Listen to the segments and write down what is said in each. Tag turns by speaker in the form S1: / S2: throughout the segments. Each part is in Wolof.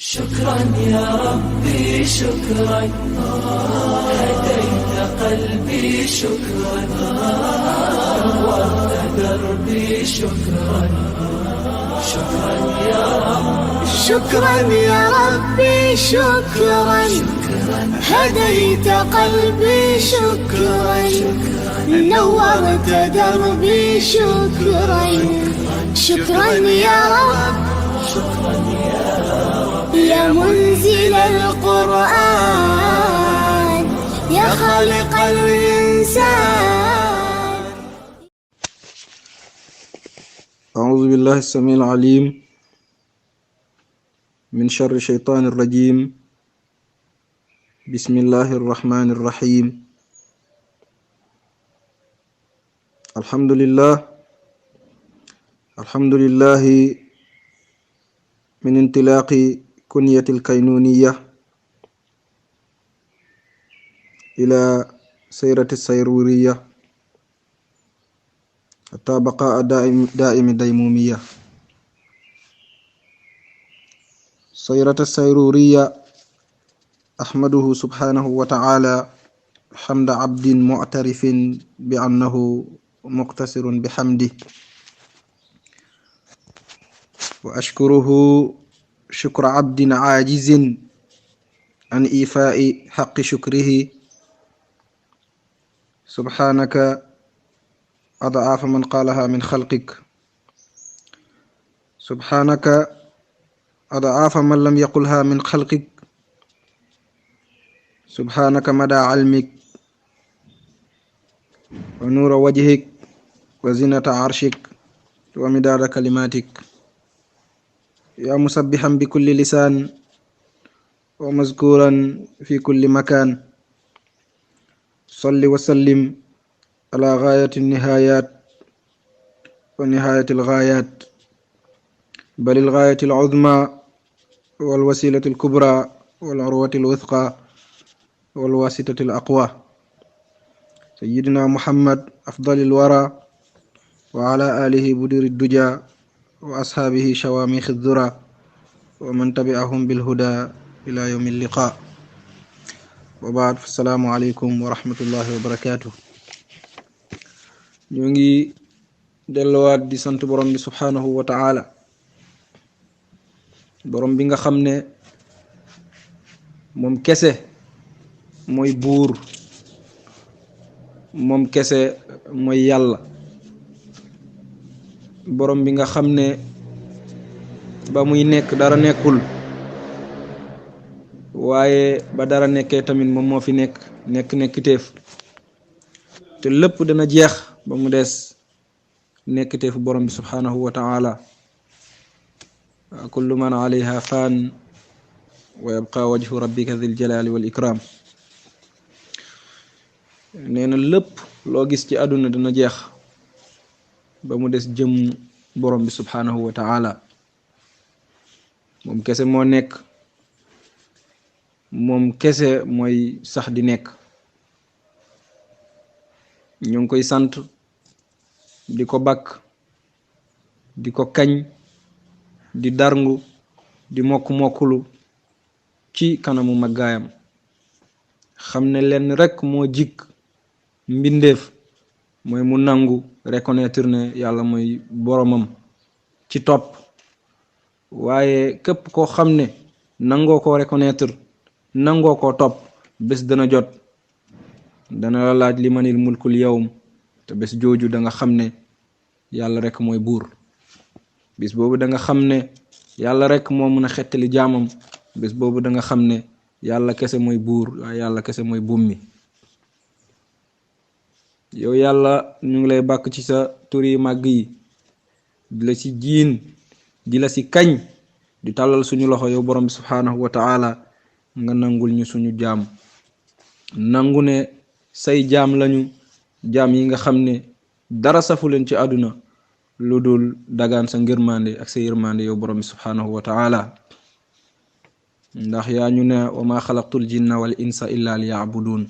S1: شكرا يا ربي شكرا، هديت قلبي شكرا، نورت دربي شكرا. شكرا يا رب،
S2: شكرا يا ربي شكرا، هديت قلبي شكرا، نورت دربي شكرا. شكرا يا رب، يا منزل القرآن، يا خالق الإنسان.
S3: أعوذ بالله السميع العليم من شر الشيطان الرجيم. بسم الله الرحمن الرحيم. الحمد لله من انطلاق كنية الكينونية إلى سيرة السيرورية حتى بقاء دائم ديمومية. سيرة السيرورية أحمده سبحانه وتعالى حمد عبد معترف بأنه مقتصر بحمده، وأشكره شكر عبد عاجز عن إيفاء حق شكره. سبحانك أضعاف من قالها من خلقك، سبحانك أضعاف من لم يقلها من خلقك، سبحانك مدى علمك ونور وجهك وزنة عرشك ومداد كلماتك. يا مسبحا بكل لسان ومذكورا في كل مكان، صل وسلم على غاية النهايات ونهاية الغايات، بل الغاية العظمى والوسيلة الكبرى والعروة الوثقى والواسطة الأقوى، سيدنا محمد أفضل الورى، وعلى آله بدر الدجى، وأصحابه شواميخ الذرى، ومن تبعهم بالهدى إلى يوم اللقاء. وبعد، السلام عليكم ورحمة الله وبركاته. ñu ngi delluwaat di sant borom bi subhanahu wa ta'ala, borom bi nga xam ne moom kese mooy buur, moom kese mooy yàlla, borom bi nga xam ne ba muy nekk dara nekkul, waaye ba dara nekkee tamit moom moo fi nekkiteef, te lépp dana jeex ba mu des nekkiteefu borom bi subhanahu wa ta'ala. kullu man alayha fan wa yabqa wajhu rabbika dhil jalali wal ikram. nee na lépp loo gis ci àdduna dana jeex ba mu des jëm borom bi subhanahu wa ta'ala. moom kese moo nekk, moom kese mooy sax di nekk. ñu ngi koy sant, di ko bakk, di ko kañ, di darngu, di mokk-mokkulu ci kanamu màggaayam. xam ne lenn rekk moo jik mbindeef mooy mu nangu reconnaître ne yàlla mooy boromam ci topp. waaye képp koo xam ne nangoo koo reconnaître, nangoo koo topp, bés dana jot dana la laaj li manil mulkul yawm, te bés jooju da nga xam ne yàlla rekk mooy buur. bés boobu da nga xam ne yàlla rekk moo mën a xettali jaamam. bés boobu da nga xam ne yàlla kese mooy buur, waaye yàlla kese mooy bummi. yow yàlla ñu ngi lay bàkk ci sa tur yi màgg yi, di la ci jiin, di la ci kañ, di tàllal suñu loxo yow borom bi subhanahu wa ta'ala nga nangul ñu suñu jaam. nangu ne say jaam lañu, jaam yi nga xam ne dara safu leen ci àdduna lu dul dagaan sa ngërmande ak sa yërmande yow borom bi subhanahu wa ta'ala. ndax yaa ñu ne wa ma xalaqtul jinna wal insa illa liya'budun,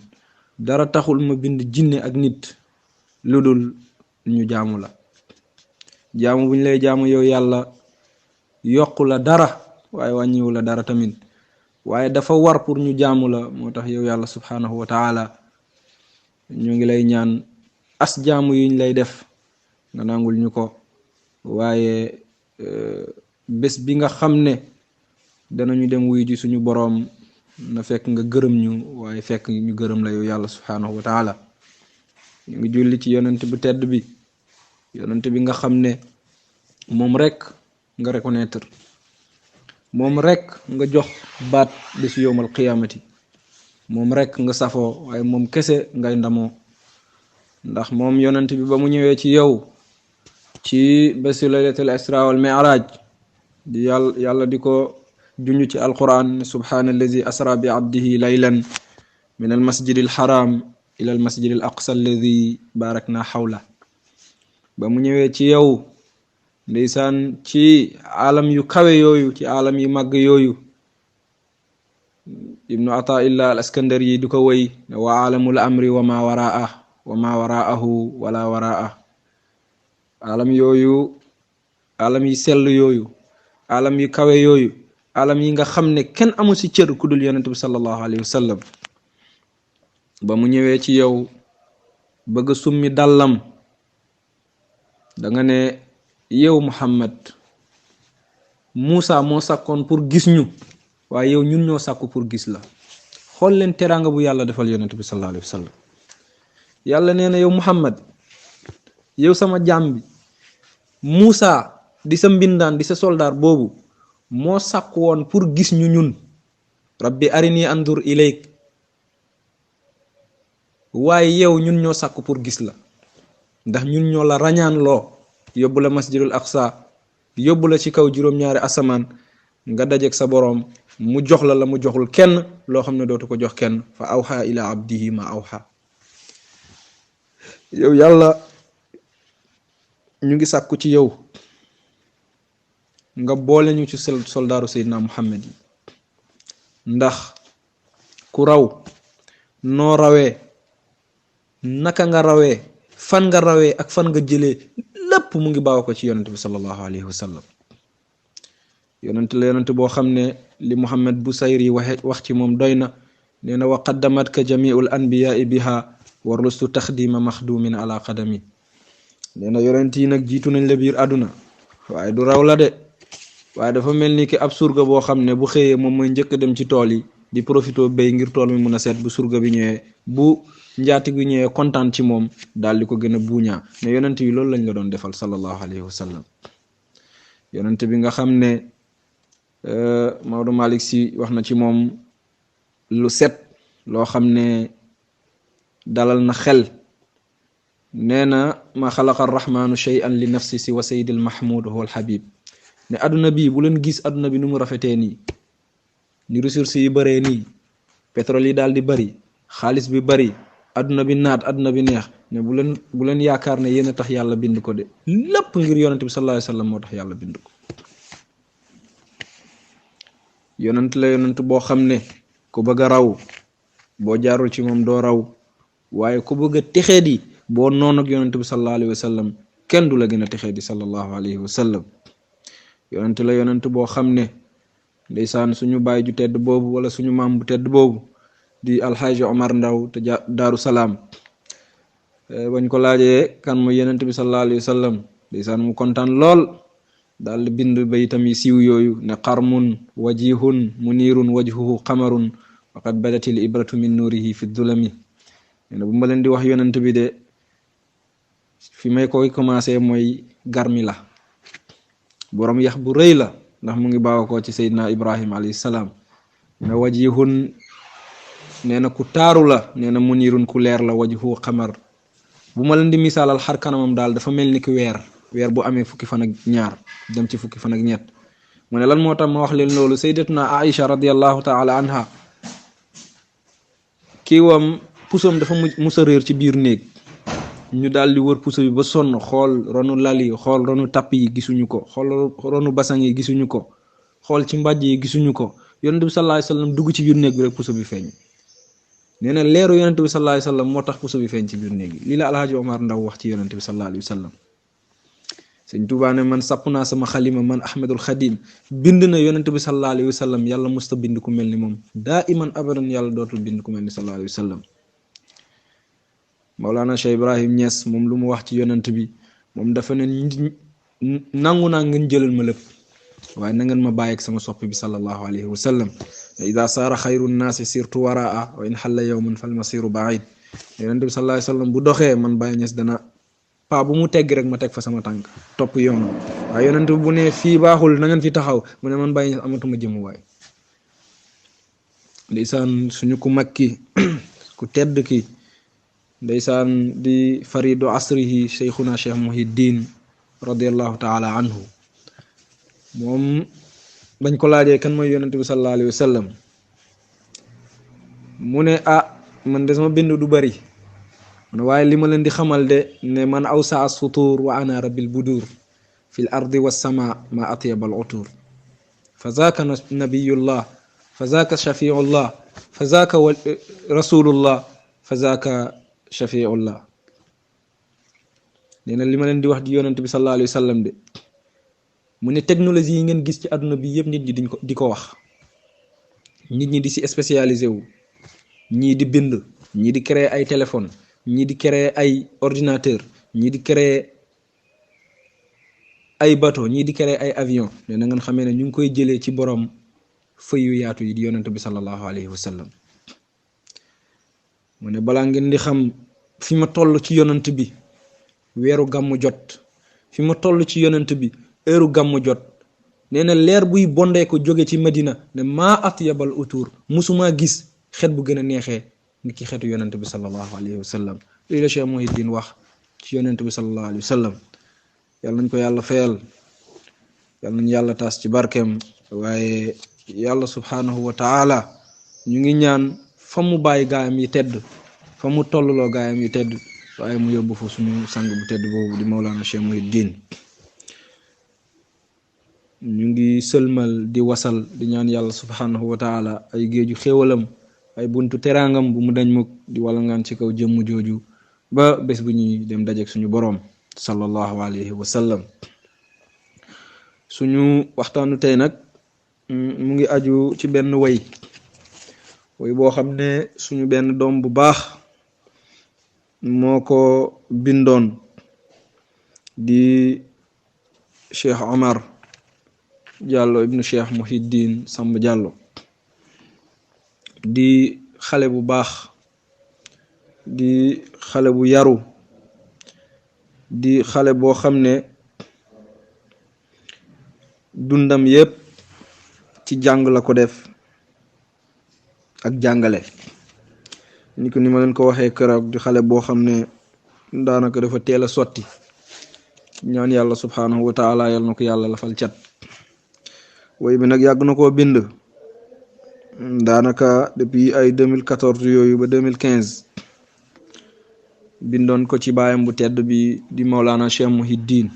S3: dara taxul ma bind jinne ak nit lu dul ñu jaamu la. jaamu buñ lay jaamu yow yàlla yokku la dara waaye wàññiwu la dara tamit waaye dafa war pour ñu jaamu la moo tax yow yàlla subhanahu wa taala ñu ngi lay ñaan as jaamu yiñ lay def nga nangul ñu ko waaye bés bi nga xam ne danañu dem wuy ji suñu boroom na fekk nga gërëm ñu waaye fekk ñu gërëm la yow yàlla subhanahu wa taala ñu ngi julli ci yonent bu tedd bi yonent bi nga xam ne moom rek nga reconnaître moom rek nga jox baat bésu yowmal qiyaamati moom rek nga safoo waaye moom kese ngay ndamoo ndax moom yonent bi ba mu ñëwee ci yow ci bésu laylatul isra wal mi'raj di yàlla di ko junj ci alquran subhanallazi asra bi abdihi laylan min almasjidil haram ila almasjidil aqsa allazi barakna hawla ba mu ñëwee ci yow ndeysaan ci alam yu kawe yooyu ci alam yu màgg yooyu ibnu ataillah al askandari yi di ko woy ne wa alamul amri wa ma waraahu wala waraa alam yooyu alam yi sell yooyu alam yu kawe yooyu alam yi nga xam ne kenn amu ci cër ku dul yonent bi sallallahu alayhi wa sallam ba mu ñëwee ci yow bëgg summi dàllam da nga ne yow Muhammad Muusa moo sàkkoon pour gis ñu waaye yow ñun ñoo sàkku pour gis la xool leen teraanga bu yàlla defal yonent bi sallallahu alayhi wa sallam yàlla nee na yow Muhammad yow sama jaam bi Muusa di sa mbindaan di sa soldaar boobu moo sàkk woon pour gis ñu ñun rabbi arini andur ilayk waaye yow ñun ñoo sàkk pour gis la ndax ñun ñoo la rañaan loo yóbbu la masjidul aqsa yóbbu la ci kaw juróom-ñaari asamaan nga dajeek sa boroom mu jox la mu joxul kenn loo xam ne dootu ko jox kenn fa awxa ila abdihi ma awxa yow yàlla ñu ngi sàkku ci yow nga boole ñu ci soldaaru Seydina Muhammad yi ndax ku raw noo rawee naka nga rawee fan nga rawee ak fan nga jëlee lépp mu ngi baaw ko ci yonent bi sallallahu alayhi wa sallam yonent la yonent boo xam ne li Muhammad Busayri wax ci moom doy na nee na wa qaddamatka jamiul anbiyaai biha wa rustu taxdima maxdumin ala qadami nee na yonent yi nag jiitu nañ la biir àdduna waaye du raw la de waaye dafa mel ni ki ab surga boo xam ne bu xëyee moom mooy njëkk dem ci tool yi di profito béy ngir tool mi mun a seet bu surga bi ñëwee bu njaati gi ñëwee kontaan ci moom daal di ko gën a buuñaa ne yonent yi loolu lañ la doon defal sallallahu alayhi wa sallam yonent bi nga xam ne Maodo Malick Sy wax na ci moom lu set loo xam ne dalal na xel nee na ma xalaqa arrahmanu shay'an li nafsi si wa sayyidil mahmud huwa alhabib ne adduna bi bu leen gis adduna bi nu mu rafetee nii ni ressources yi bëree nii pétrole yi daal di bëri xaalis bi bëri adduna bi naat adduna bi neex ne bu leen yaakaar ne yéen a tax yàlla bind ko de lépp ngir yonent bi sallallahu alayhi wa sallam moo tax yàlla bind ko yonent la yonent boo xam ne ku bëgg a raw boo jaarul ci moom doo raw waaye ku bëgg a texee di boo noon ak yonent bi sallallahu alayhi wa sallam kenn du la gën a texee di sallallahu alayhi wa sallam yonent la yonent boo xam ne ndeysaan suñu baay ju tedd boobu wala suñu maam bu tedd boobu di alxaaji Omar Ndaw te Daaru Salaam bañ ko laajee kan mooy yonent bi sallallahu alayhi wa sallam ndeysaan mu kontaan lool daal di bind bayitam yi siiw yooyu ne qarmun wajihun munirun wajhuhu qamarun waqad badatil ibratu min nuurihi fi dulami ne bu ma leen di wax yonent bi de fi may koy commencé mooy garmi la borom yax bu rëy la ndax mu ngi baaw ko ci Seydina Ibrahim alayhi salaam ne wajihun nee na ku taaru la nee na munirun ku leer la wajhuhu qamar bu ma leen di misaalal xar kanamam daal dafa mel ni ki weer bu amee fukki fan ak ñaar dem ci fukki fan ak ñett mu ne lan moo tax ma wax leen loolu sayyidatuna Aïcha radiyallahu taala anha kiiwam pusoom dafa musa réer ci biir néeg ñu daal di wër puso bi ba sonn xool ronu lal yi xool ronu tapp yi gisuñu ko xool ronu basang yi gisuñu ko xool ci mbàjj yi gisuñu ko yonent bi sallallahu alayhi wasallam dugg ci biir néeg bi rek puso bi feeñ nee na leeru yonent bi sallallahu alayhi wasallam moo tax puso bi feeñ ci biir néeg bi lii la alhaaji Omar Ndaw wax ci yonent bi sallallahu alayhi wasallam Sëñ Tuubaa ne man sàpp naa sama xalima man Ahmadul Xadim bind na yonent bi sallallahu alayhi wa sallam yàlla musta bind ku mel ni moom daa iman abadan yàlla dootul bind ku mel ni sallallahu alayhi wa sallam. Mawlana Cheikh Ibrahim Niass moom lu mu wax ci yonent bi moom dafa ne nangu naa ngeen jëlal ma lépp waaye na ngeen ma bàyyi ak sama soppi bi sallallahu alayhi wa sallam. ida saara xayru nnaasi sirtu waraa wa in xalla yawman fal masiru baid. yonent bi sallallahu alayhi wa sallam bu doxee man Baye Niass dana paa bu mu tegg rek ma teg fa sama tànk topp yoon waaye yonent bi bu ne fii baaxul na ngeen fi taxaw mu ne man Baye Niass amatuma jëmuwaay. ndeysaan suñu ku mag ki ku tedd ki ndeysaan di faridu asrihi cheikhuna cheikh Muhiddin radiallahu taala anhu moom bañ ko laajee kan mooy yonent bi sallallahu alayhi wa sallam mu ne man de sama bind du bari waaye li ma leen di xamal de ne man awsa as futur wa ana rabbil budur fi l ardi wassama ma atyab al utur fa zaka nabiyullah fa zaka shafiullah fa zaka rasulullah fa zaka shafiullah. nee na li ma leen di wax di yonent bi sallallahu alayhi wa sallam de mu ne technologie yi ngeen gis ci àdduna bi yëpp nit ñi di ko wax nit ñi di si spécialisé wu ñii di bind ñii di créer ay téléphone ñii di créer ay ordinateur ñii di créer ay bateau ñii di créer ay avion ne na ngeen xamee ne ñu ngi koy jëlee ci borom fëy yu yaatu yi di yonent bi sallallahu alayhi wa sallam. mu ne balaa ngeen di xam fi ma toll ci yonent bi weeru gàmmu jot fi ma toll ci yonent bi heure gàmmu jot nee na leer buy bondee ko jóge ci Madina ne maa atyabal utur musuma gis xet bu gën a neexee ni ki xetu yonent bi sallallahu alayhi wa sallam. lii la Cheikh Muhiddin wax ci yonent bi sallallahu alayhi wa sallam. yàlla nañ ko yàlla fayal yàlla nañ yàlla taas ci barkeem waaye yàlla subhanahu wa taala ñu ngi ñaan fa mu bàyyi gaayam yi tedd fa mu tolluloo gaayam yi tedd waaye mu yóbbu fa suñu sang bu tedd boobu di Mawlana Cheikh Muhiddin. ñu ngi sëlmal di wasal di ñaan yàlla subhanahu wa taala ay géeju xéewalam ay buntu teraangam bu mu dañ mukk di walangaan ci kaw jëmm jooju ba bés bu ñuy dem dajeek suñu boroom sallallahu alayhi wa sallam. suñu waxtaanu tey nag mu ngi aju ci benn way boo xam ne suñu benn doom bu baax moo ko bindoon di Cheikh Omar Diallo ibnu Cheikh Muhiddin Samb Diallo di xale bu baax di xale bu yaru di xale boo xam ne dundam yépp ci jàng la ko def ak jàngale ni ko ni ma leen ko waxee keroog di xale boo xam ne daanaka dafa teel a sotti ñaan yàlla subhanahu wa taala yàlla na ko yàlla lafal cat. woy bi nag yàgg na koo bind daanaka depuis ay 2014 yooyu ba 2015 bindoon ko ci baayam bu tedd bi di Mawlana Cheikh Muhiddin.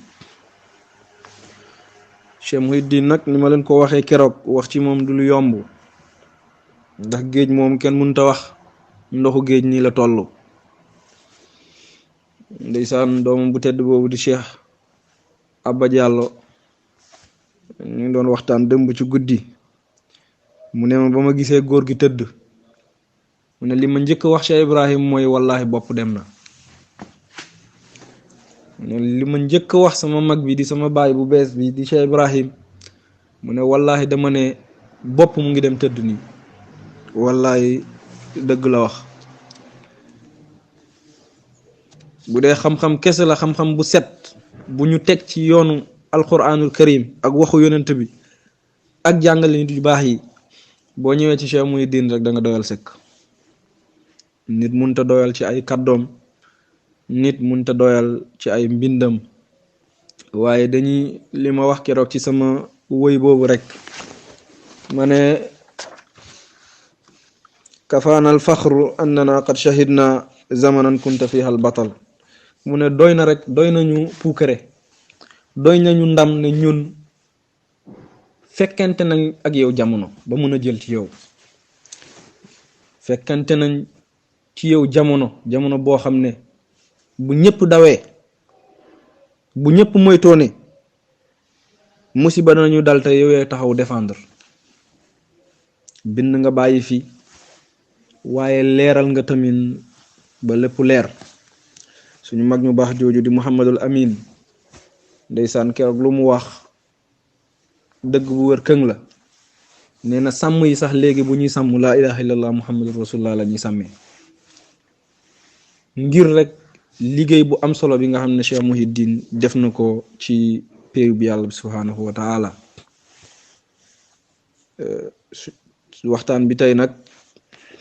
S3: Cheikh Muhiddin nag ni ma leen ko waxee keroog wax ci moom du lu yomb ndax géej moom kenn mënut a wax ndoxu géej nii la toll. ndeysaan doomam bu tedd boobu di Cheikh Abba Diallo ñu ngi doon waxtaan dëmb ci guddi mu ne ma ba ma gisee góor gi tëdd mu ne li ma njëkk wax Cheikh Ibrahim mooy wallahi bopp dem na. mu ne li ma njëkk wax sama mag bi di sama baay bu bees bi di Cheikh Ibrahim mu ne wallahi dama ne bopp mu ngi dem tëdd nii wallahi dëgg la wax. bu dee xam-xam kese la xam-xam bu set bu ñu teg ci yoonu alquranul karim ak waxu yonent bi ak jàngale nit yu baax yi boo ñëwee ci Cheikh Muhiddin rek da nga doyal sëkk. nit munta doyal ci ay kàddoom nit munta doyal ci ay mbindam waaye dañuy li ma wax keroog ci sama woy boobu rek ma ne kafaana al faxru annana qad shahidna zamanan kunta fiha al batal. mu ne doy na rek doy nañu puukare doy nañu ndam ne ñun fekkente nañ ak yow jamono ba mun a jël ci yow fekkente nañ ci yow jamono boo xam ne bu ñëpp dawee bu ñëpp moytoo ne musiba danañu dal te yow yaay taxaw défendre. bind nga bàyyi fi waaye leeral nga tamit ba lépp leer. suñu mag ñu baax jooju di Muhammadul Amin ndeysaan keroog lu mu wax dëgg bu wër këng la. nee na sàmm yi sax léegi bu ñuy sàmm laa ilaha illallah muhammadur rasulullah la ñuy sàmmee ngir rek liggéey bu am solo bi nga xam ne Cheikh Mouhidine def na ko ci péew bi yàlla bi subhanahu wa taala. waxtaan bi tey nag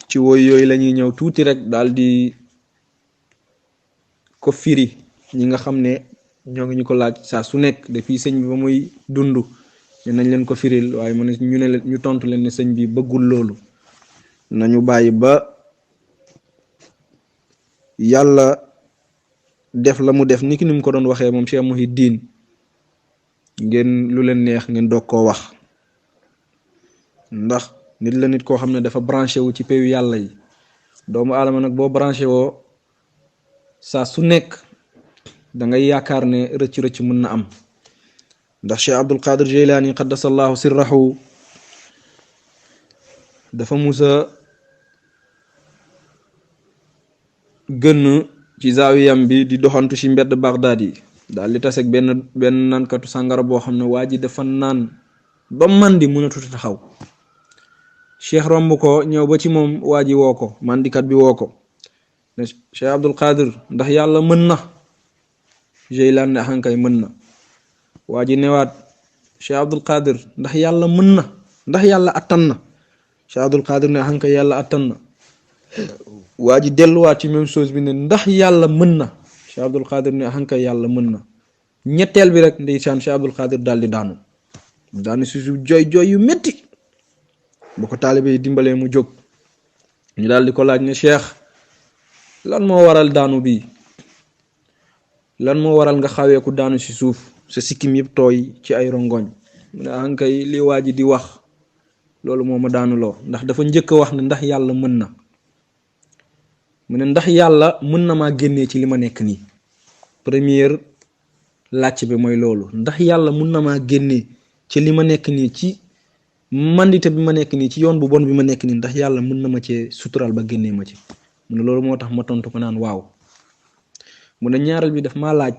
S3: ci woy yooyu la ñuy ñëw tuuti rek daal di ko firi ñi nga xam ne ñoo ngi ñu ko laaj saa su nekk depuis sëñ bi ba muy dund ne nañ leen ko firil waaye mu ne ñu tontu leen ne sëñ bi bëggul loolu. nañu bàyyi ba yàlla def la mu def niki ni mu ko doon waxee moom Cheikh Mouhidine ngeen lu leen neex ngeen doog koo wax. ndax nit la nit koo xam ne dafa branché wu ci péewu yàlla yi. doomu aadama nag boo branché woo saa su nekk da ngay yaakaar ne rëcc-rëcc mën na am. ndax Cheikh Abdul Qadir Jilani qaddasallahu sirrahu dafa musa gën ci zaawiyam bi di doxantu ci mbedd Baghdad yi daal di taseeg benn naankatu sàngara boo xam ne waa ji dafa naan ba mandi mënatut taxaw. Cheikh romb ko ñëw ba ci moom waa ji woo ko mandikat bi woo ko ne Cheikh Abdul Qadir ndax yàlla mën na. Jilani ne axankay mën na. waa ji newaat Cheikh Abdul Qadir ndax yàlla mën na ndax yàlla attan na. Cheikh Abdul Qadir ne axankay yàlla attan na. waa ji delluwaat ci même chose bi ne ndax yàlla mën na. Cheikh Abdul Qadir ne axankay yàlla mën na. ñetteel bi rek ndeysaan Cheikh Abdul Qadir daal di daanu si suuf jooy yu métti. bu ko taalibe yi dimbalee mu jóg ñu daal di ko laaj ne Cheikh lan moo waral daanu bi lan moo waral nga xaweeku daanu si suuf sa sikkim yëpp tooy ci ay rongoñ. mu ne ankay li waa ji di wax loolu moo ma daanuloo ndax dafa njëkk a wax ne ndax yàlla mën na. mu ne ndax yàlla mën na maa génnee ci li ma nekk nii. première laaj bi mooy loolu ndax yàlla mën na maa génnee ci li ma nekk nii ci mandite bi ma nekk nii ci yoon bu bon bi ma nekk nii ndax yàlla mën na ma cee sutural ba génnee ma ci. mu ne loolu moo tax ma tontu ko naan waaw. mu ne ñaareel bi daf maa laaj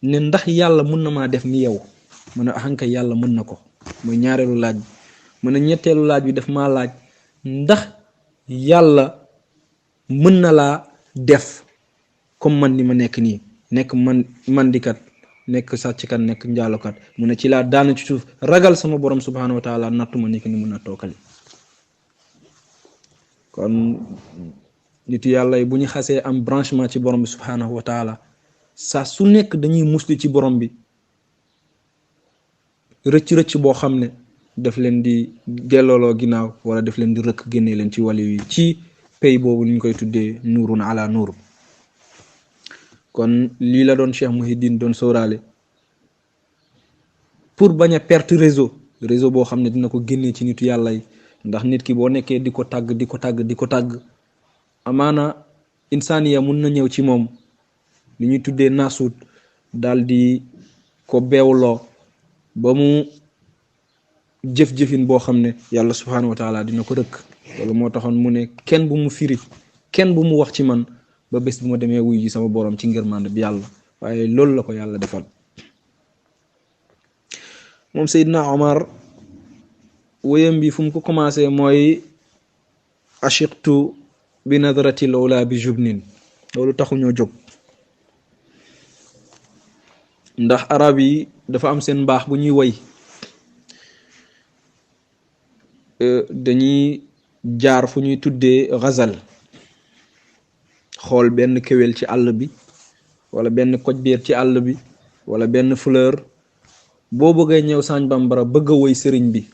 S3: ne ndax yàlla mën na maa def ni yow. mu ne axankay yàlla mën na ko mooy ñaareelu laaj bi. mu ne ñetteelu laaj bi daf maa laaj ndax yàlla mën na laa def comme man ni ma nekk nii nekk mandikat nekk sàcckat nekk njaalokat. mu ne ci laa daanu ci suuf ragal sama borom subhanahu wa taala nattuma ni ki ni mun a tookali. kon nitu yàlla yi bu ñu xasee am branchement ci borom bi subhanahu wa taala saa su nekk dañuy musli ci borom bi rëcc-rëcc boo xam ne daf leen di dellooloo ginnaaw wala daf leen di rëkk génnee leen ci wàllu yi ci pay boobu ñu koy tuddee nuurun ala nuur. kon lii la doon Cheikh Mouhidine doon sóoraale pour bañ a perte réseau boo xam ne dina ko génnee ci nitu yàlla yi. ndax nit ki boo nekkee di ko tàgg amaana insaaniya mun na ñëw ci moom li ñuy tuddee naasuut daal di ko beewloo ba mu jëf-jëfin boo xam ne yàlla subhanahu wa taala dina ko rëkk. loolu moo taxoon mu ne kenn bu mu firi kenn bu mu wax ci man ba bés bu ma demee wuy ji sama borom ci ngërmande bi yàlla. waaye loolu la ko yàlla defal. moom Seydina Omar woyam bi fu mu ko commencé mooy ashiqtu bi nadratil ula bi jubnin. loolu taxuñoo jóg ndax arab yi dafa am seen mbaax bu ñuy woy dañuy jaar fu ñuy tuddee ghazal xool benn kéwél ci àll bi wala benn koj biir ci àll bi wala benn fleur boo bëggee ñëw Sañ Bambara bëgg a woy sëriñ bi.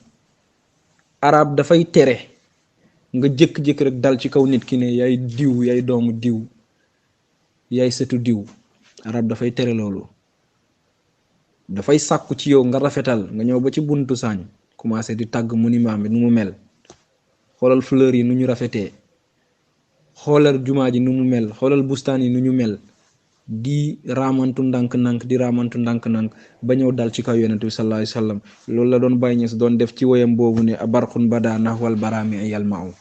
S3: arab dafay tere nga jëkk-jëkk rek dal ci kaw nit ki ne yaay diw yaay doomu diw yaay sëtu diw. arab dafay tere loolu. dafay sàkku ci yow nga rafetal nga ñëw ba ci buntu Sañ commencé di tàgg monument bi nu mu mel. xoolal fleur yi nu ñu rafetee xoolal jumaa ji nu mu mel xoolal bustaan yi nu ñu mel di raamantu ndànk-ndànk di raamantu ndànk-ndànk ba ñëw dal ci kaw yonent bi sallallahu alayhi wa sallam loolu la doon Baay Ñas doon def ci woyam boobu ne abarqun bada nahwal barami yalma'u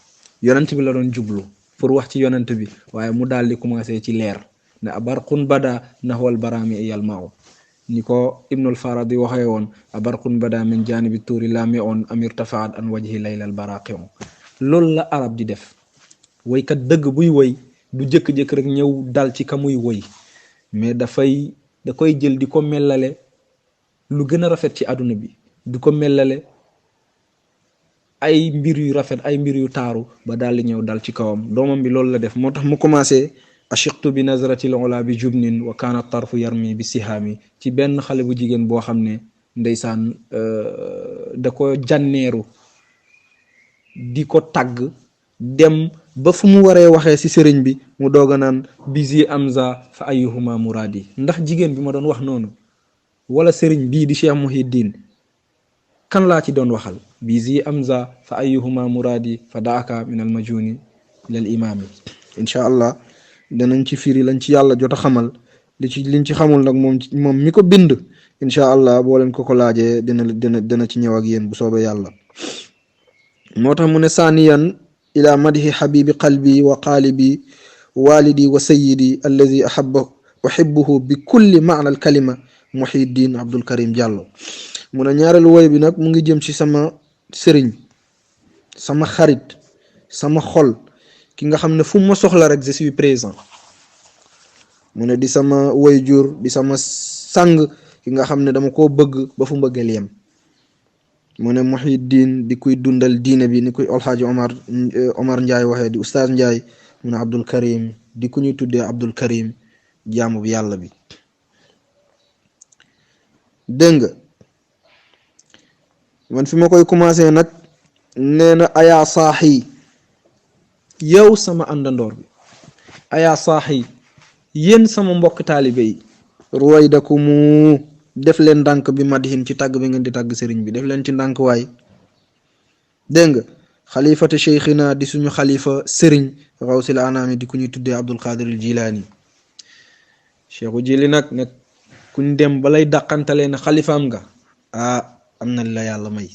S3: yonent bi la doon jublu pour wax ci yonent bi waaye mu daal di commencé ci leer ne abarqun bada nahwal barami yalma'u ni ko Ibnul Faradi waxee woon abarqun bada min janibi tuuri lami on amir tafaat an wajhi laylal baraqi on loolu la arab di def woykat dëgg buy woy du jëkk-jëkk rek ñëw dal ci ka muy woy mais da koy jël di ko mellale lu gën a rafet ci àdduna bi di ko mellale ay mbir yu rafet ay mbir yu taaru ba daal di ñëw dal ci kawam doomam bi loolu la def moo tax mu commencé ashiqtu bi nazratil ula bi jubnin wa kaana tarfu yarmi bi sihaami ci benn xale bu jigéen boo xam ne ndeysaan da ko jànneeru di ko tagg dem ba fu mu waree waxee ci sëriñ bi mu doog a naan bisi amza fa ayyuhuma muradi ndax jigéen bi ma doon wax noonu wala sëriñ bii di Cheikh Muhiddin kan laa ci doon waxal bisi amza fa ayyuhuma muradi fa daaka min al majuni lil imaami incha allah danañ ci firi lañ ci yàlla jot a xamal liñ ci xamul nag moom mi ko bind incha allah boo leen ko laajee dina ci ñëw ak yéen bu soobee yàlla moo tax mu ne saaniyan ila madhi habibi qalbi wa qaalibi walidi wa sayyidi allazi uhibbuhu bi kulli maana al kalima Muhiddin Abdul Karim Diallo mu ne ñaareelu woy bi nag mu ngi jëm ci sama sëriñ sama xarit sama xol ki nga xam ne fu ma soxla rek je suis présent mu ne di sama wayjur di sama sang ki nga xam ne dama koo bëgg ba fu mbëggeel yem mu ne Muhiddin di kuy dundal diine bi ni kuy Alxaaji Omar Ndiaye waxee di Oustaz Ndiaye mu ne Abdul Karim di ku ñuy tuddee Abdul Karim jaamu bi yàlla bi dégg nga man fi ma koy commencé nag nee na ayaa saaxi yow sama àndandoor bi ayaa saaxi yéen sama mbokk taalibe yi ruwaydakumu def leen ndànk bi madhin ci tàgg bi ngeen di tàgg sëriñ bi def leen ci ndànk waay dégg nga xalifatu cheikhina di suñu xalifa sëriñ rawsil anaami di ku ñuy tuddee Abdul Qadir al Jilani cheikhu jili nag ne kuñ dem balay dàqantalee ne xalifaam nga am na la yàlla may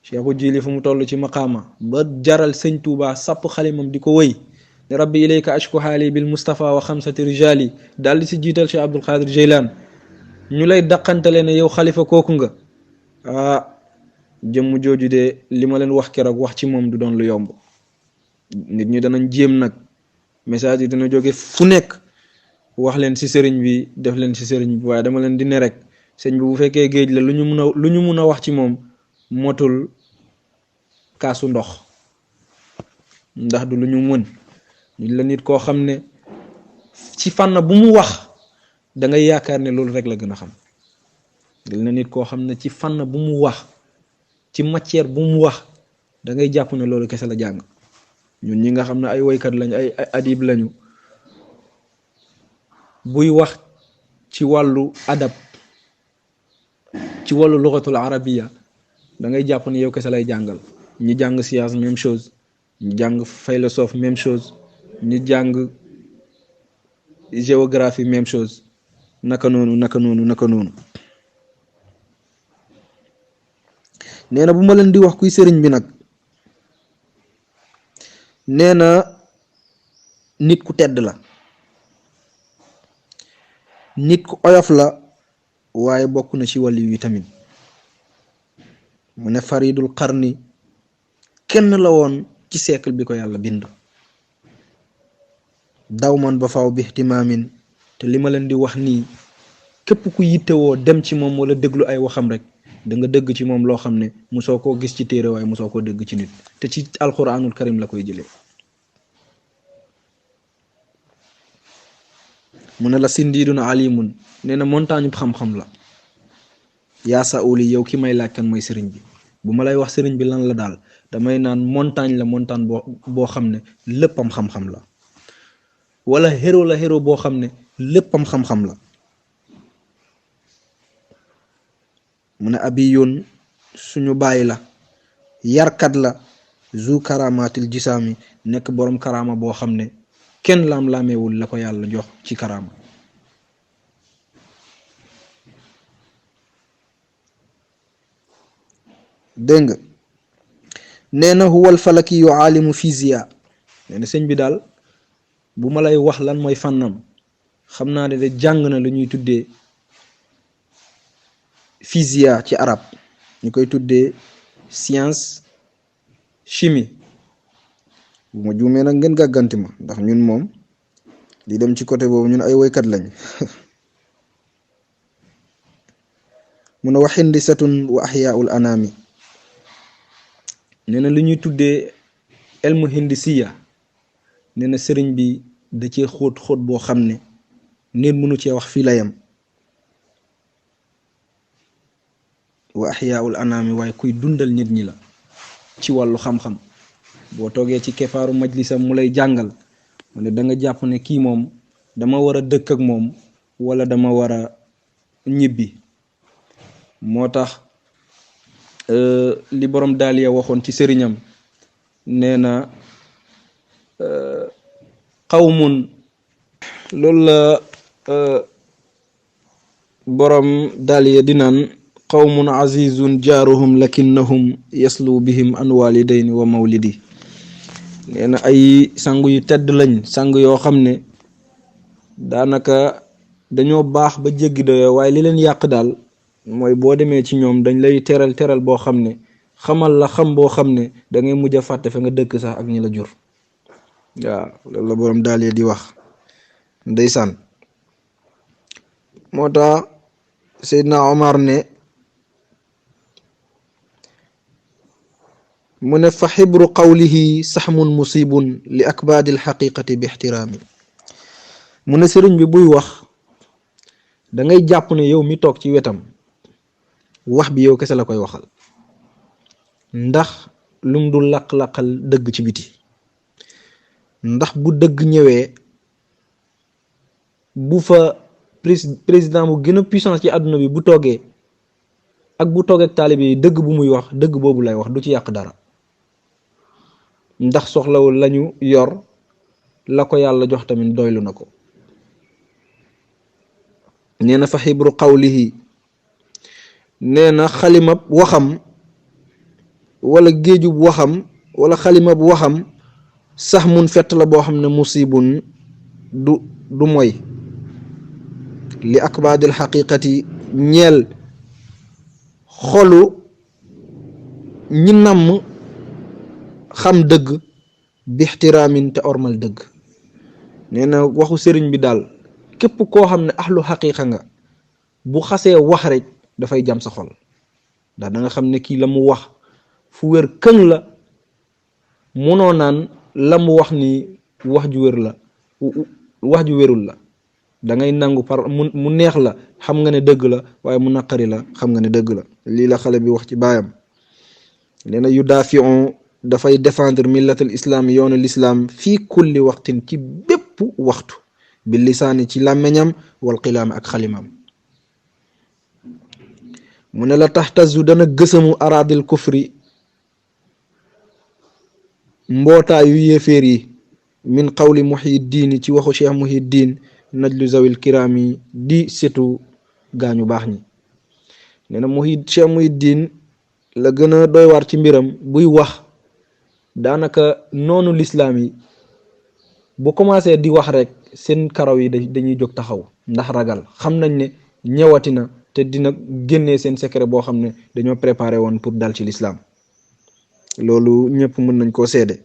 S3: cheikhu jili fu mu toll ci maqaama ba jaral sëñ Tuuba sàpp xalimam di ko wëy ne rabbi ilayka ashku xaali bil mustafa wa xamsati rijali daal di si jiital cheikh Abdul Qadir Jilani ñu lay dàqantale ne yow xalifa kooku nga jëmm jooju de li ma leen wax keroog wax ci moom du doon lu yomb nit ñi danañ jéem nag message yi dana jóge fu nekk wax leen ci sëriñ bi def leen ci sëriñ bi waaye dama leen di ne rek sëñ bi bu fekkee géej la lu ñu mun a wax ci moom motul kaasu ndox ndax du lu ñu mën nit la nit koo xam ne ci fànn bu mu wax da ngay yaakaar ne loolu rek la gën a xam dil na nit koo xam ne ci fànn bu mu wax ci matière bu mu wax da ngay jàpp ne loolu kese la jàng ñun ñi nga xam ne ay woykat lañ ay adib lañu buy wax ci wàllu adab ci wàllu lugatul arabiya da ngay jàpp ne yow kese lay jàngal ñi jàng science même chose ñi jàng philosophe même chose ñi jàng géographie même chose naka noonu nee na bu ma leen di wax kuy sëriñ bi nag nee na nit ku tedd la nit ku oyof la waaye bokk na ci wàllu yi tamit mu ne faridul qarni kenn la woon ci siècle bi ko yàlla bind daw man ba faw bi ihtimaamin te li ma leen di wax nii képp ku yittewoo dem ci moom wala déglu ay waxam rek da nga dégg ci moom loo xam ne mosoo koo gis ci téere waaye mosoo koo dégg ci nit te ci alquranul karim la koy jëlee mu ne la sindiidun alimun nee na montagne xam-xam la yaa sa uli yow ki may laaj kan mooy sëriñ bi bu ma lay wax sëriñ bi lan la daal damay naan montagne la montagne boo xam ne léppam xam-xam la wala héros la héros boo xam ne léppam xam-xam la mu ne abiyun suñu bàyyi la yarkat la zu karamatil jisaami nekk borom karama boo xam ne kenn laam-laameewul la ko yàlla jox ci karama dégg nga nee na huwal falaki yu aalimu physiya nee na sëñ bi daal bu ma lay wax lan mooy fànnam xam naa ne de jàng na lu ñuy tuddee physiya ci arab ñu koy tuddee science chimie bu ma juumee nag ngeen gàgganti ma ndax ñun moom di dem ci côté boobu ñun ay woykat lañ mun a wax hindisatun wa ahyaul anami nee na lu ñuy tuddee elmu hindisiya nee na sëriñ bi da cee xóot boo xam ne nit mënu cee wax fii la yam wa ahyaul anami waaye kuy dundal nit ñi la ci wàllu xam-xam boo toogee ci kepaaru majlisam mu lay jàngal mu ne da nga jàpp ne kii moom dama war a dëkk ak moom wala dama war a ñibbi moo tax li borom daaliya waxoon ci sëriñam nee na qawmun loolu la borom daaliya di naan qawmun azizun jaaruhum lakinnahum yaslu bihim an walidayni wa mawlidi nee na ay sang yu tedd lañ sang yoo xam ne daanaka dañoo baax ba jéggi doyo waaye li leen yàq daal mooy boo demee ci ñoom dañ lay teral boo xam ne xamal la xam boo xam ne da ngay mujj a fàtte fa nga dëkk sax ak ñi la jur waaw loolu la borom daal di wax ndeysaan moo tax Seydina Omar ne mu ne fa xibru qawlihi saxmun musibun li akbaadi alxaqiqati bi ixtiraami mu ne sëriñ bi buy wax da ngay jàpp ne yow mi toog ci wetam wax bi yow kese la koy waxal ndax lum du laq-laqal dëgg ci biti ndax bu dëgg ñëwee bu fa président bu gën a puissance ci àdduna bi bu toogee ak bu toogee ak taalibe yi dëgg bu muy wax dëgg boobu lay wax du ci yàq dara ndax soxlawul lañu yor la ko yàlla jox tamit doylu na ko nee na fa xibru qawlihi nee na xalimab waxam wala géejub waxam wala xalimab waxam sax mun fett la boo xam ne musibun du moy li akbaadil xaqiqati ñeel xolu ñi namm xam dëgg bi ixtiraamin te ormal dëgg nee na waxu sëriñ bi daal képp koo xam ne ahlu xaqiqa nga bu xasee wax rek dafay jam sa xol ndax da nga xam ne kii la mu wax fu wér këng la munoo naan la mu wax ni wax ju wér la wax ju wérul la da ngay nangu par mu neex la xam nga ne dëgg la waaye mu naqari la xam nga ne dëgg la lii la xale bi wax ci baayam nee na yu daafion dafay défendre millatul islam yoonu l'islam fii kulli waxtin ci bépp waxtu bi lisaani ci làmmeñam wal qilaam ak xalimam mu ne la taxtazu dana gësamu aradil kufri mbootaayu yéeféer yi min qawli muhyiddin ci waxu cheikh muhyiddin najlu zawil kiraami di setu gaañu baax ñi nee na cheikh muhyiddin la gën a doy waar ci mbiram buy wax daanaka noonu lislaam yi bu commencé di wax rek seen karaw yi dañuy jóg taxaw ndax ragal xam nañ ne ñëwati na te dina génnee seen secret boo xam ne dañoo préparé woon pour dal ci lislaam loolu ñëpp mën nañ koo seede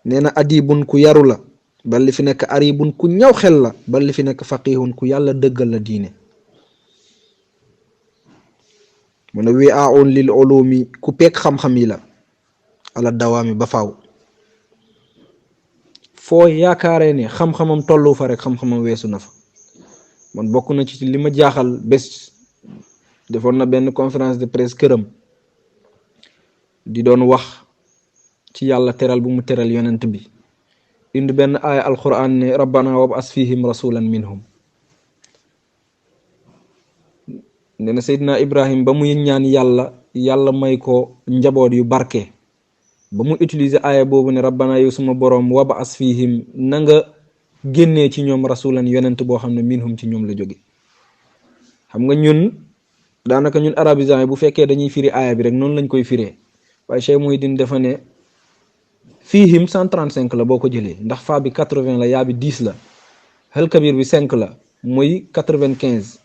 S3: nee na adibun ku yaru la bal li fi nekk aribun ku ñaw xel la bal li fi nekk faqihun ku yàlla dëggal la diine mu ne wi aun lil ulumi ku peeg xam-xam yi la ala dawaami ba faaw foo yaakaaree ne xam-xamam tollu fa rek xam-xamam weesu na fa man bokk na ci li ma jaaxal bés defoon na benn conférence de presse këram di doon wax ci yàlla teral bu mu teral yonent bi indi benn aaya alquran ne rabbana wab'as fihim rasulan minhum nee na Seydina Ibrahim ba muy ñaan yàlla may ko njaboot yu barke ba mu utiliser aaya boobu ne rabbana yow suma boroom wab'as fihim na nga génnee ci ñoom rasulan yonent boo xam ne minhum ci ñoom la jóge xam nga ñun daanaka ñun arabisants yi bu fekkee dañuy firi aaya bi rek noonu lañ koy firee waaye Cheikh Mouhidine dafa ne fiihim 135 la boo ko jëlee ndax faa bi 80 la yaa bi 10 la hal kabir bi 5 la muy 95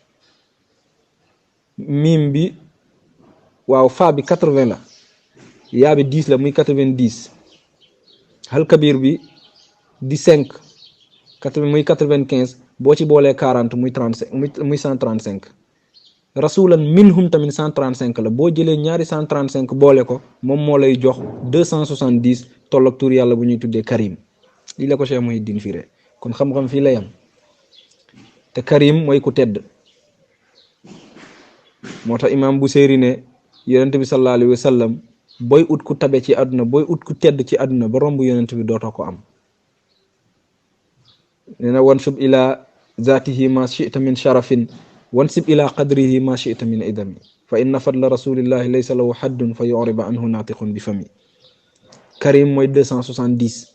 S3: miim bi waaw faa bi 80 la yaa bi 10 la muy 90 hal kabir bi di 5 muy 95 boo ci boolee 40 muy 35 muy 135 rasulan minhum tamit 135 la boo jëlee ñaari 135 boole ko moom moo lay jox 270 tolloog tur yàlla bu ñuy tuddee Karim lii la ko Cheikh Mouhidine firee kon xam-xam fii la yam te Karim mooy ku tedd moo tax imaam Buseyri ne yonent bi sallallahu alayhi wa sallam booy ut ku tabe ci àdduna booy ut ku tedd ci àdduna ba romb yonent bi dootoo ko am nee na wansub ila zatihi ma chita min sharafin wansib ila qadrihi ma chita min idami fa inna fadla rasulillahi laysa lahu haddun fa yuriba anhu natiqun bi fami Karim mooy 270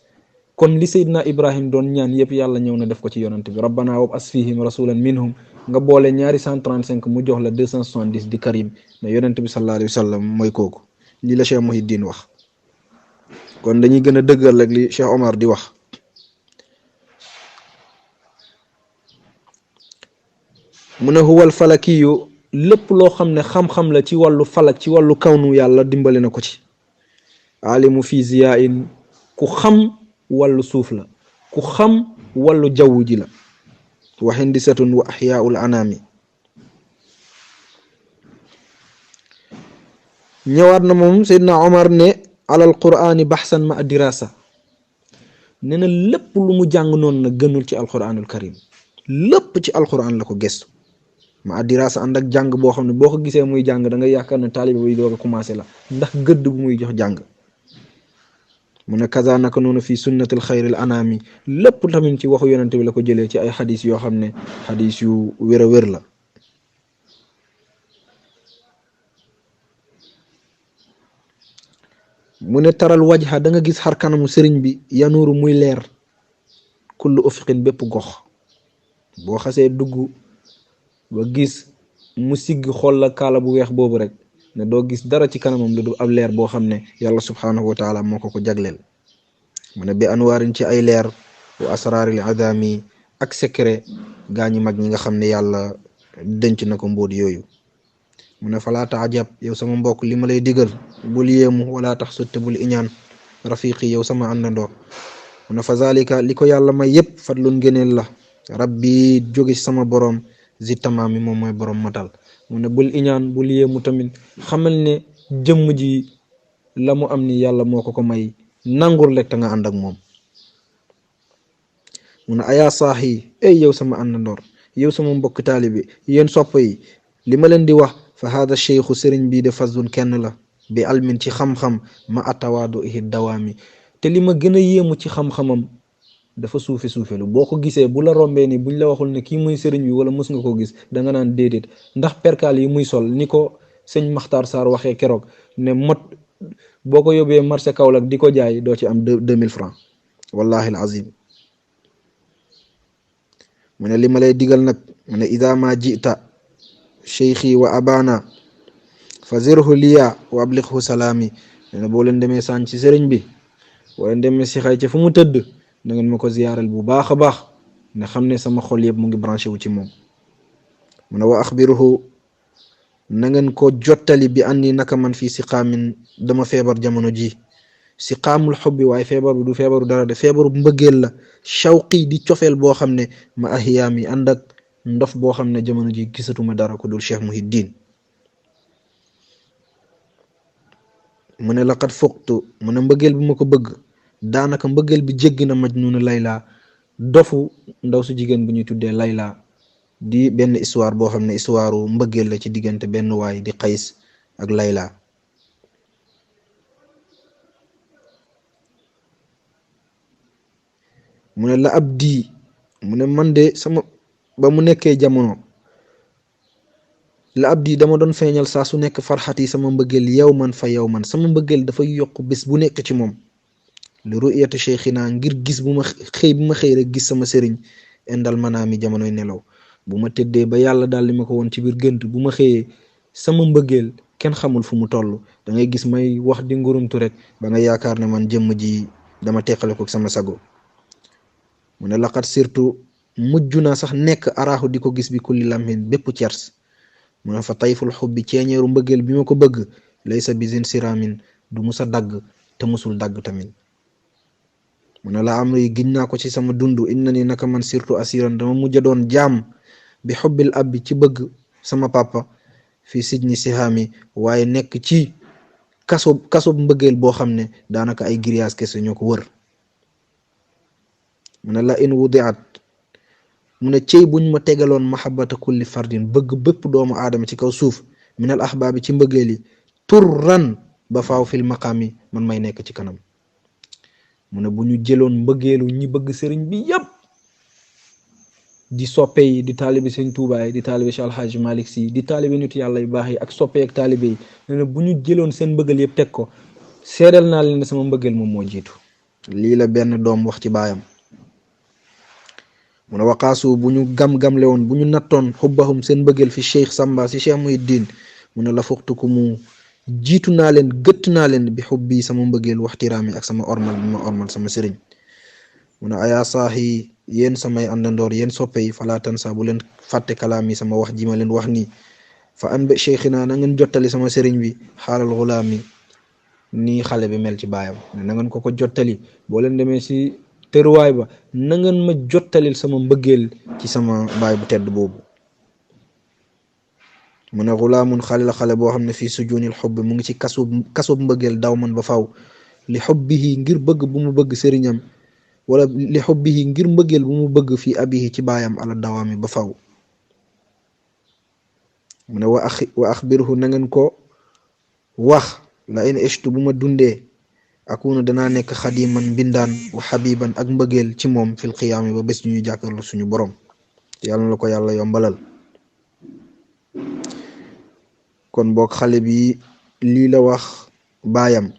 S3: kon li Seydina Ibrahim doon ñaan yëpp yàlla ñëw na def ko ci yonent bi rabbana wab as fihim rasulan minhum nga boole ñaari 135 mu jox la 270 di Karim ne yonent bi sallallahu alayhi wa sallam mooy kooku lii la Cheikh Mouhidine wax kon dañuy gën a dëggal rek li Cheikh Omar di wax mu ne huwal falakiyu lépp loo xam ne xam-xam la ci wàllu falak ci wàllu kawnu yàlla dimbali na ko ci alimu fi ziyain ku xam wàllu suuf la ku xam wàllu jaww ji la wa hindisatun wa ahyaul anami ñëwaat na moom Seydina Omar ne alal qur'ani baxsan ma dirasa ne na lépp lu mu jàng noonu na gënul ci alquranul karim lépp ci alquran la ko gëstu ma dirasa ànd ak jàng boo xam ne boo ko gisee muy jàng da nga yaakaar ne taalibe buy doog a commencé la ndax gëdd bu muy jox jàng mu ne kaza naka noonu fii sunnatil xayril anami lépp tamit ci waxu yonente bi la ko jëlee ci ay xadis yoo xam ne xadis yu wér a wér la mu ne taral wajha da nga gis xar kanamu sëriñ bi yanuuru muy leer kullu ufiqin bépp gox boo xasee dugg ba gis mu sigg xool la kaala bu weex boobu rek ne doo gis dara ci kanamam lu du ab leer boo xam ne yàlla subhanahu wa taala moo ko ko jagleel mu ne bi anwaarin ci ay leer wa asraaril adami ak secret gaa ñi mag ñi nga xam ne yàlla denc na ko mbóot yooyu mu ne falaa taajab yow sama mbokk li ma lay digal bul yéemu wala tax sotte bul iñaan rafiqi yow sama àndandoo mu ne fa zalika li ko yàlla may yëpp fadlun ngëneel la rabbi jóge sama borom zi tamaami moom mooy borom matal mu ne bul iñaan bul yéemu tamit xamal ne jëmm ji la mu am ni yàlla moo ko ko may nangur lekk te nga ànd ak moom mu ne ayaa saax yi ey yow sama àndandoor yow sama mbokk taalibi yéen sopp yi li ma leen di wax fa hada cheikhu sëriñ bii de fazlun kenn la bi almin ci xam-xam ma atawaadu ihi dawaami te li ma gën a yéemu ci xam-xamam dafa suufelu boo ko gisee bu la rombee ni buñ la waxul ne kii muy sëriñ bi wala mës nga ko gis da nga naan déedéet ndax perkaal yi muy sol ni ko sëñ Maxtaar Sarr waxee keroog ne mot boo ko yóbbee marché Kaolack di ko jaay doo ci am 2000 francs wallahi alazim mu ne li ma lay digal nag mu ne ida ma jita cheikhi wa abana fa zirhu liya wa abliqhu salaami ne boo leen demee sànc ci sëriñ bi wala demee si xay ci fu mu tëdd da ngeen ma ko ziyaaral bu baax a baax ne xam ne sama xol yëpp mu ngi branché wu ci moom mu ne wa axbiruhu na ngeen ko jottali bi andi naka man fii siqaamin dama feebar jamono ji siqaamul xubbi waaye feebar bi du feebaru dara de feebaru mbëggeel la shawqi di cofeel boo xam ne ma ahiyaam yi ànd ak ndof boo xam ne jamono ji gisatuma dara ko dul Cheikh Mouhidine mu ne laqad fuqtu mu ne mbëggeel bi ma ko bëgg daanaka mbëggeel bi jéggi na Majnuunu Layla dofu ndaw su jigéen bu ñuy tuddee Layla di benn histoire boo xam ne histoire mbëggeel la ci diggante benn waay di Qays ak Layla mu ne la ab di mu ne man de sama ba mu nekkee jamono la ab di dama doon feeñal saa su nekk farxat yi sama mbëggeel yow man fa yow man sama mbëggeel dafay yokk bés bu nekk ci moom li ru'yati cheikhina ngir gis bu ma xëy rek gis sama sëriñ indal manaami jamonoy nelaw bu ma tëddee ba yàlla daal li ma ko woon ci biir gënt bu ma xëyee sama mbëggeel kenn xamul fu mu toll. Da ngay gis may wax di ngurumtu rek ba nga yaakaar ne man jëmm ji dama teqale ko sama sago. mu ne laqat surtout mujj naa sax nekk araaxu di ko gis bi kulli lamhin bépp cers. mu ne fa tayful xubbi ceeñeeru mbëggeel bi ma ko bëgg laysa bizin siramin du musa dagg te musul dagg tamit. mu ne la amri giñ naa ko ci sama dund inna ni naka man surtout asiran dama mujj doon jaam bi xubbil abbi ci bëgg sama papa fi sijni sihaami waaye nekk ci kaso mbëggeel boo xam ne daanaka ay grillage kese ñoo ko wër. mu ne la in wudiat mu ne cey buñ ma tegaloon mahabbata kulli fardin bëgg bépp doomu aadama ci kaw suuf minal ahbaabi ci mbëggeel yi turran ba faaw fil maqaami man may nekk ci kanam. mu ne bu ñu jëloon mbëggeelu ñi bëgg sëriñ bi yépp di soppe yi di taalibe sëriñ Tuubaa yi di taalibe Cheikh Alhaji Malick Sy di taalibe nit yàlla yu baax yi ak soppe ak taalibe yi ne bu ñu jëloon seen mbëggeel yëpp teg ko seedal naa leen ne sama mbëggeel moom moo jiitu. lii la benn doom wax ci baayam. mu ne waqaasu bu ñu gam-gamle woon bu ñu nattoon xubbahum seen mbëggeel fi Cheikh Samba si Cheikh Muhiddin mu ne la fuxtuku mu jiitu naa leen gëtt naa leen bi xubbi sama mbëggeel waxtiraami ak sama ormal bi ma ormal sama sëriñ. mu ne ayaa saaxi yéen samay àndandoor yéen soppe yi falaa tansa bu leen fàtte kalaam yi sama wax ji ma leen wax nii fa an ba cheikhina na ngeen jottali sama sëriñ bi xaalal xulaam yi nii xale bi mel ci baayam na ngeen ko jottali boo leen demee si tëruwaay ba na ngeen ma jottalil sama mbëggeel ci sama baay bu tedd boobu. mu ne xulaamun xale la xale boo xam ne fii sujunil xubb mu ngi ci kasub mbëggeel daw man ba faw li xubbihi ngir bëgg bu mu bëgg sëriñam wala li xubbihi ngir mbëggeel bu mu bëgg fii abihi ci baayam ala dawaami ba faw. mu ne wa axbirhu na ngeen ko wax la in ishtu bu ma dundee akuna danaa nekk xadiman mbindaan wa xabiban ak mbëggeel ci moom fil qiyaami ba bés ñuy jàkkarlu suñu borom yàlla na la ko yàlla yombalal. kon boog xale bi lii la wax baayam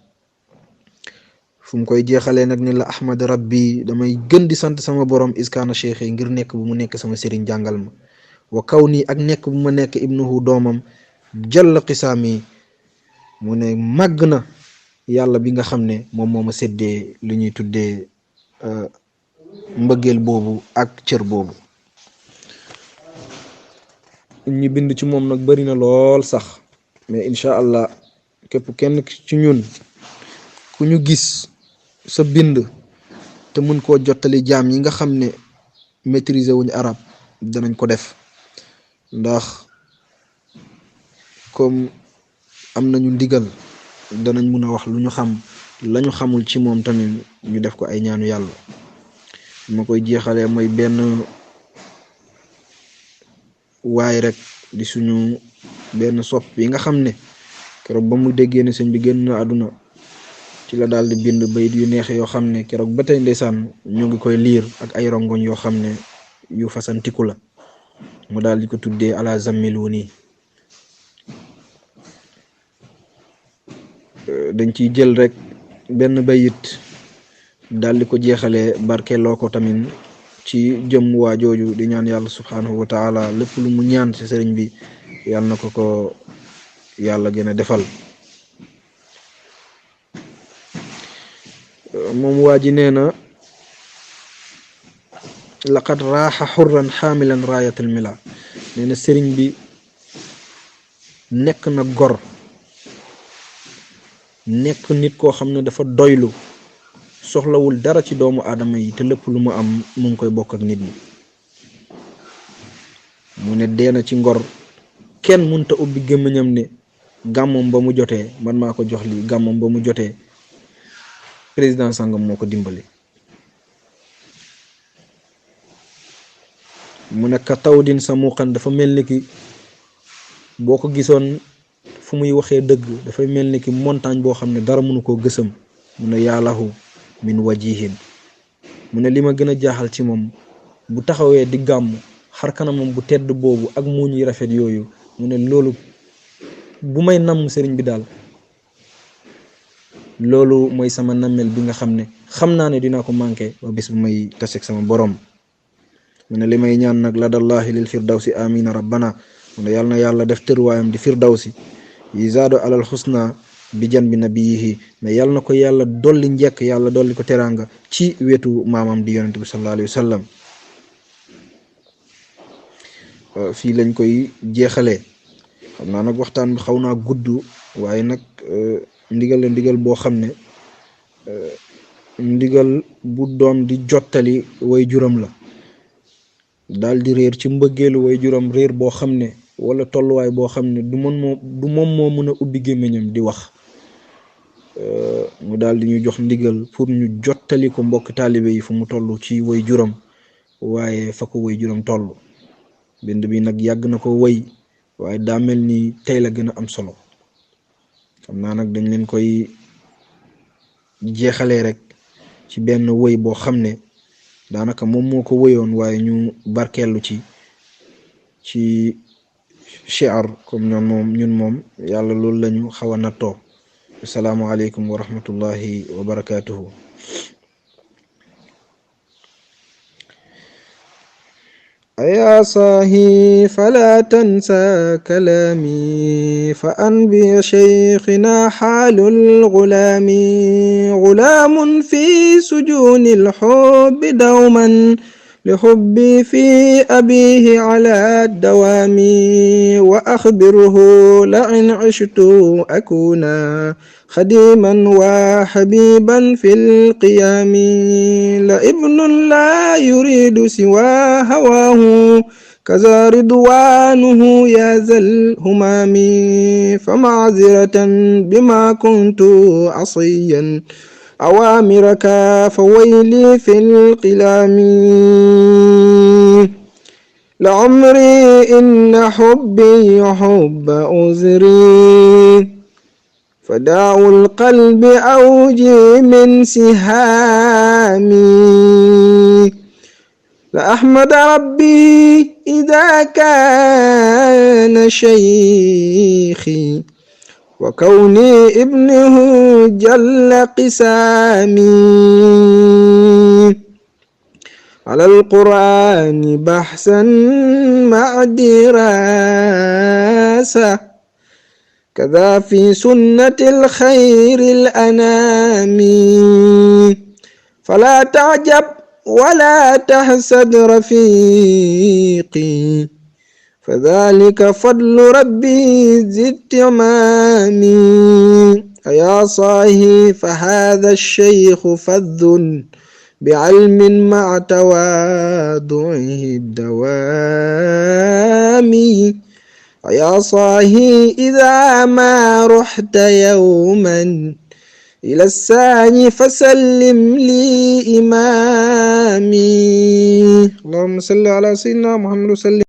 S3: fu mu koy jeexalee nag ni la ahmad rabbi damay gën di sant sama borom iskaana cheikh ngir nekk bu mu nekk sama sëriñ jàngal ma wa kaw nii ak nekk bu ma nekk ibnuhu doomam jall qisaami mu ne màgg na yàlla bi nga xam ne moom moo ma séddee li ñuy tuddee mbëggeel boobu ak cër boobu. ñi bind ci moom nag bari na lool sax mais incha allah képp kenn ci ñun ku ñu gis sa bind te mun koo jottali jaam yi nga xam ne maîtriser wuñu arab danañ ko def ndax comme am nañu ndigal danañ mun a wax lu ñu xam lañu xamul ci moom tamit ñu def ko ay ñaanu yàlla. ma koy jeexalee mooy benn waaye rek di suñu benn sopp yi nga xam ne keroog ba mu déggee ne sëñ bi génn na àdduna ci la daal di bind bayit yu neexe yoo xam ne keroog ba tey ndeysaan ñu ngi koy liir ak ay rongoñ yoo xam ne yu fasantiku la mu daal di ko tuddee ala zammilu nii. dañ ciy jël rek benn bayit daal di ko jeexalee barkeeloo ko tamit ci jëm waa jooju di ñaan yàlla subhanahu wa taala lépp lu mu ñaan ci sëriñ bi yàlla na ko yàlla gën a defal. moom waa ji nee na laqad raaxa xurran xaamilan raayatal mila nee na sëriñ bi nekk na gor nekk nit koo xam ne dafa doylu soxlawul dara ci doomu aadama yi te lépp lu mu am mu ngi koy bokk ak nit ñi. mu ne deena ci ngor kenn mënta ubbi gémmiñam ne gàmmam ba mu jotee man maa ko jox lii gàmmam ba mu jotee président sangam moo ko dimbali. mu ne ka taw din sa muqan dafa mel ni ki boo ko gisoon fu muy waxee dëgg dafay mel ni ki montagne boo xam ne dara mënu koo gësam. mu ne yaalahu min wajihin mu ne li ma gën a jaaxal ci moom bu taxawee di gàmm xar kanamam bu tedd boobu ak muuñ yi rafet yooyu mu ne loolu bu may namm sëriñ bi daal loolu mooy sama nammel bi nga xam ne xam naa ne dinaa ko manqué ba bis bu may taseeg sama borom. mu ne li may ñaan nag ladallahi lil firdawsi amina rabbana mu ne yàlla na yàlla def tërwaayam di firdawsi yizaadu alal xusna bi jan bi nabiyihi mais yàlla na ko yàlla dolli njekk yàlla dolli ko teraanga ci wetu maamam di yonente bi sallallahu alayhi wa sallam. fii lañ koy jeexalee xam naa nag waxtaan bi xaw naa gudd waaye nag ndigal la ndigal boo xam ne ndigal bu doon di jottali way juram la daal di réer ci mbëggeelu way juram réer boo xam ne wala tolluwaay boo xam ne du moom moo mën a ubbi gémmiñam di wax mu daal di ñu jox ndigal pour ñu jottali ko mbokk taalibe yi fu mu toll ci way juram waaye fa ko way juram toll. bind bi nag yàgg na ko woy waaye daa mel ni tey la gën a am solo xam naa nag dañ leen koy jeexalee rek ci benn woy boo xam ne daanaka moom moo ko woyoon waaye ñu barkeelu ci shiar comme ñun moom yàlla loolu lañu xaw a nattoo. asalaamaaleykum wa rahmatullahi wa barakatuhu. يا صاحي فلا تنسى كلامي فأنبي شيخنا حال الغلام غلام في سجون الحب دوما لحبي في أبيه على الدوام وأخبره لئن عشت أكونا خديما وحبيبا في القيام لابن لا يريد سوى هواه كذا رضوانه يا ذا الهمام فمعذرة بما كنت عصيا أوامرك فويلي في القلام لعمري إن حبي حب أزري فداء القلب أوجي من سهامي لأحمد ربي إذا كان شيخي وكوني ابنه جل قسامي على القرآن بحثا مع دراسة كذا في سنة الخير الأنام فلا تعجب ولا تحسد رفيقي فذلك فضل ربي ذي التمام يا صاحي فهذا الشيخ فذ بعلم مع تواضعه الدوام يا صاحي إذا ما رحت يوما إلى الساعي فسلم لي إمامي اللهم صل على سيدنا محمد وسلم.